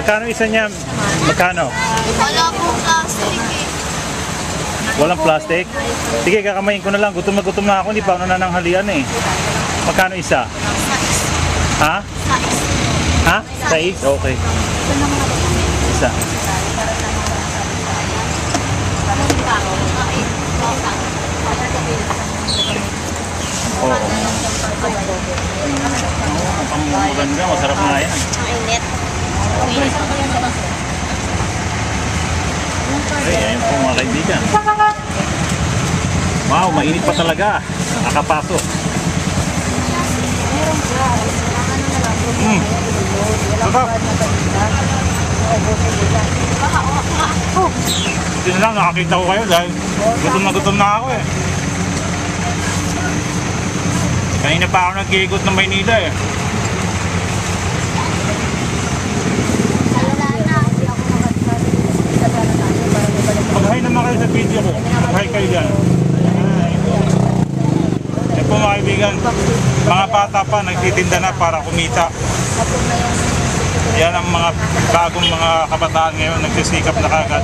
Magkano isa niya? Magkano? Wala pong plastic eh. Walang plastic? Sige, kakamayin ko na lang. Gutom na ako. Hindi pa ako nananghalian eh. Magkano isa? Ha? Ha? Sais? Okay. Isa. Oo. Ang maganda, masarap na yan. Ang init. Ay, ayun po mga kaibigan. Wow, mainit pa talaga. Nakapasok. Sarap. Hindi na lang, nakakita ko kayo dahil gutom na ako eh. Kanina pa ako nag-iikot ng Maynila eh. Mag-hi naman kayo sa video ko. Mag-hi kayo dyan. Yan po mga kaibigan. Mga bata pa nagtitinda na para kumita. Yan ang mga bagong mga kabataan ngayon nagsisikap na kagad.